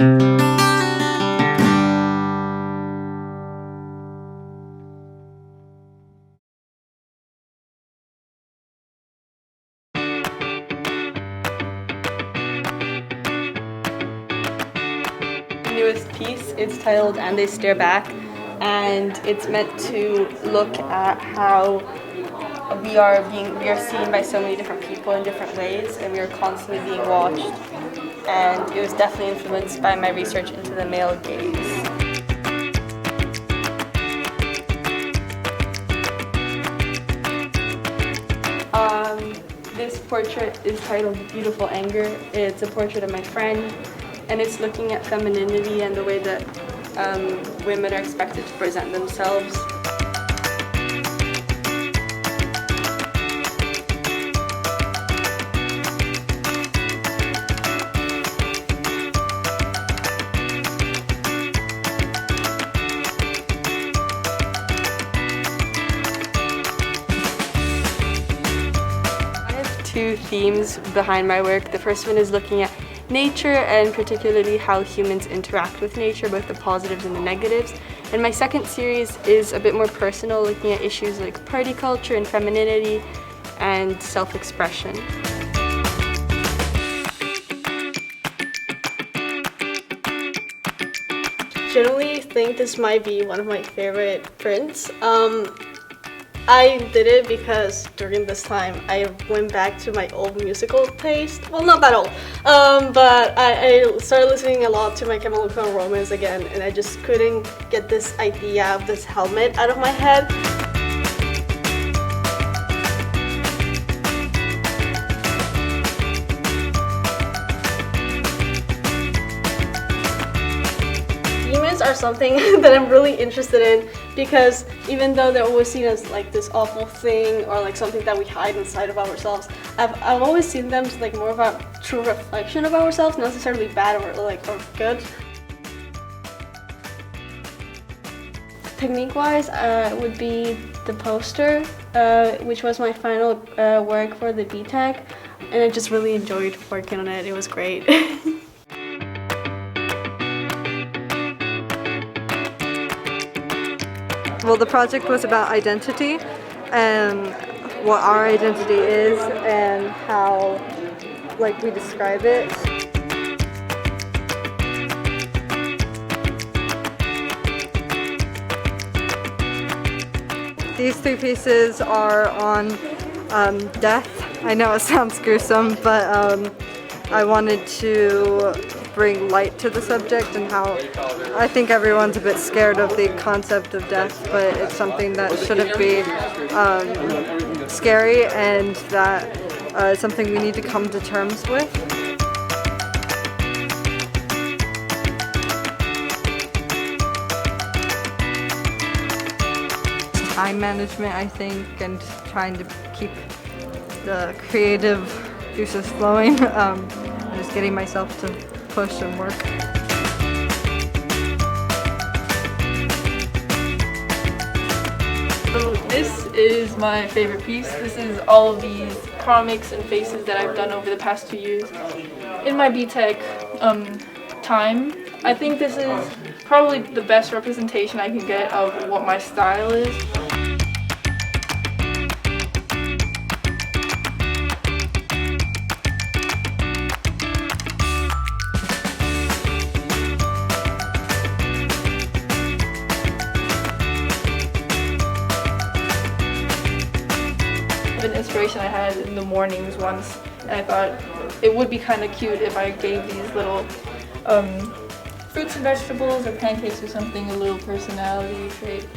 Newest piece. It's titled "And They Stare Back," and it's meant to look at how we are seen by so many different people in different ways, and we are constantly being watched. And it was definitely influenced by my research into the male gaze. This portrait is titled "Beautiful Anger." It's a portrait of my friend, and it's looking at femininity and the way that women are expected to present themselves. Two themes behind my work. The first one is looking at nature and particularly how humans interact with nature, both the positives and the negatives. And my second series is a bit more personal, looking at issues like party culture and femininity and self-expression. Generally think this might be one of my favorite prints. I did it because during this time I went back to my old musical taste. Well, not that old, but I started listening a lot to My Chemical Romance again, and I just couldn't get this idea of this helmet out of my head. Are something that I'm really interested in, because even though they're always seen as like this awful thing or like something that we hide inside of ourselves, I've always seen them as like more of a true reflection of ourselves, not necessarily bad or good. Technique-wise, would be the poster, which was my final work for the BTEC, and I just really enjoyed working on it. It was great. Well, the project was about identity and what our identity is and how, like, we describe it. These three pieces are on death. I know it sounds gruesome, but I wanted to bring light to the subject and how I think everyone's a bit scared of the concept of death, but it's something that shouldn't be scary, and that is something we need to come to terms with. Time management, I think, and trying to keep the creative juices flowing, and just getting myself to push and work. So this is my favorite piece. This is all of these comics and faces that I've done over the past 2 years in my BTEC time. I think this is probably the best representation I can get of what my style is. An inspiration I had in the mornings once, and I thought it would be kind of cute if I gave these little fruits and vegetables or pancakes or something a little personality trait.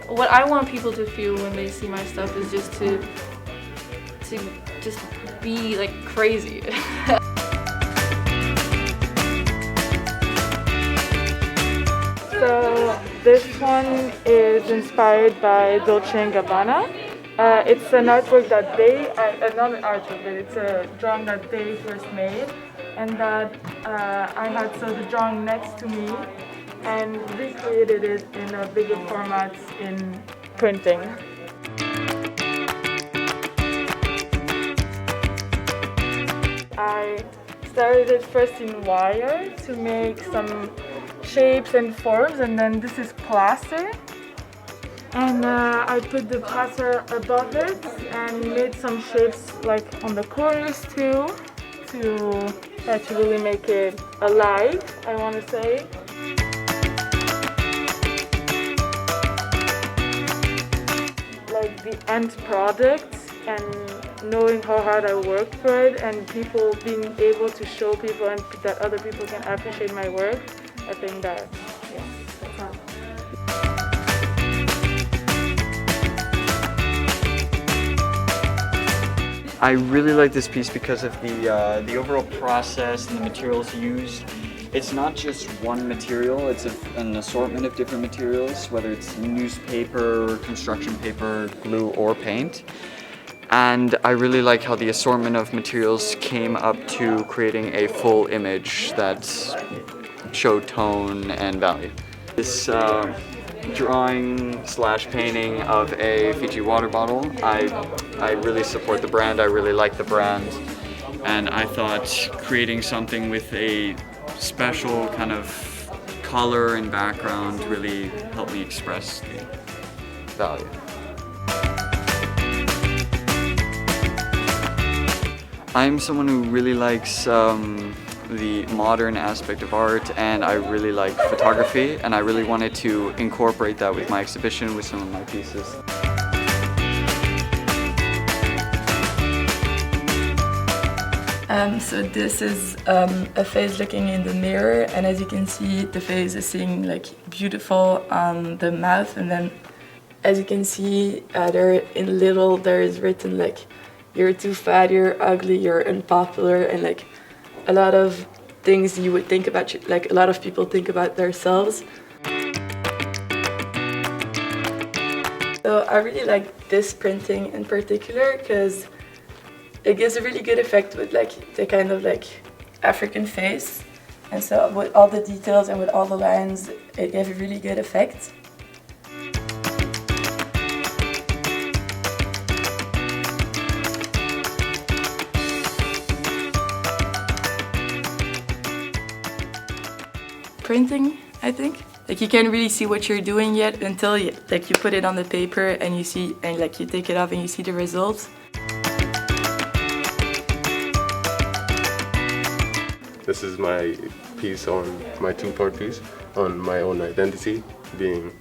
What I want people to feel when they see my stuff is just to just be like crazy. So this one is inspired by Dolce & Gabbana. It's an artwork that they, not an artwork, but it's a drawing that they first made, and that I had the drawing next to me and recreated it in a bigger format in printing. I started first in wire to make some shapes and forms, and then this is plaster. And I put the plaster above it and made some shapes like on the corners too, to try to really make it alive, I want to say. Like the end product and knowing how hard I worked for it, and people being able to show people and that other people can appreciate my work, I think that, yeah, that's all. I really like this piece because of the overall process and the materials used. It's not just one material, it's an assortment of different materials, whether it's newspaper, construction paper, glue, or paint. And I really like how the assortment of materials came up to creating a full image that showed tone and value. This drawing slash painting of a Fiji water bottle, I really support the brand, I really like the brand, and I thought creating something with a special kind of color and background really helped me express the value. I'm someone who really likes the modern aspect of art, and I really like photography, and I really wanted to incorporate that with my exhibition with some of my pieces. So this is a face looking in the mirror, and as you can see, the face is singing like beautiful on the mouth, and then as you can see, there in little there is written like you're too fat, you're ugly, you're unpopular, and like a lot of things you would think about, like a lot of people think about themselves. So I really like this printing in particular because it gives a really good effect with like the kind of like African face, and so with all the details and with all the lines, it gave a really good effect. Printing, I think. Like you can't really see what you're doing yet until you put it on the paper and you see, and like you take it off and you see the results. This is my piece on my two-part piece on my own identity, being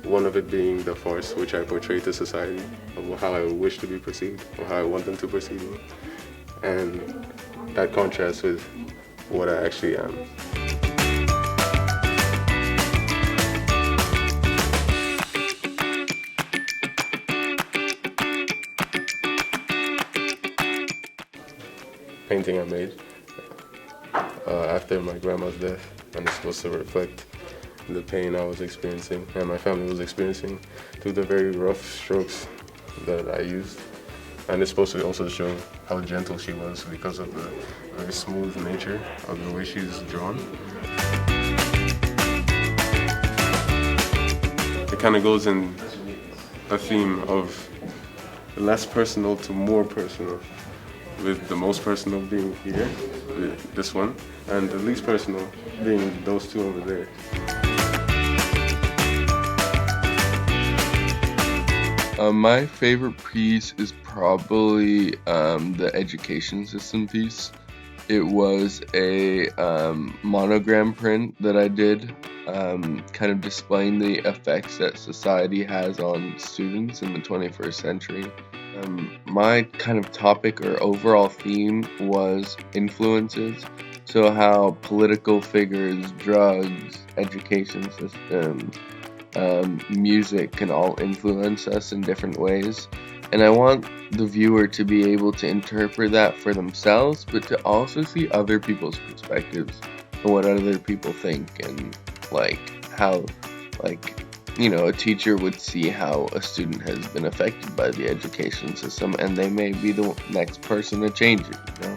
one of it being the farce which I portray to society, of how I wish to be perceived or how I want them to perceive me, and that contrasts with what I actually am. Painting I made after my grandma's death, and it's supposed to reflect the pain I was experiencing and my family was experiencing through the very rough strokes that I used. And it's supposed to also show how gentle she was because of the very smooth nature of the way she's drawn. It kind of goes in a theme of less personal to more personal, with the most personal being here, this one, and the least personal being those two over there. My favorite piece is probably the education system piece. It was a monogram print that I did, kind of displaying the effects that society has on students in the 21st century. My kind of topic or overall theme was influences. So how political figures, drugs, education system, music can all influence us in different ways. And I want the viewer to be able to interpret that for themselves, but to also see other people's perspectives and what other people think, and like how, like, you know, a teacher would see how a student has been affected by the education system, and they may be the next person to change it, you know?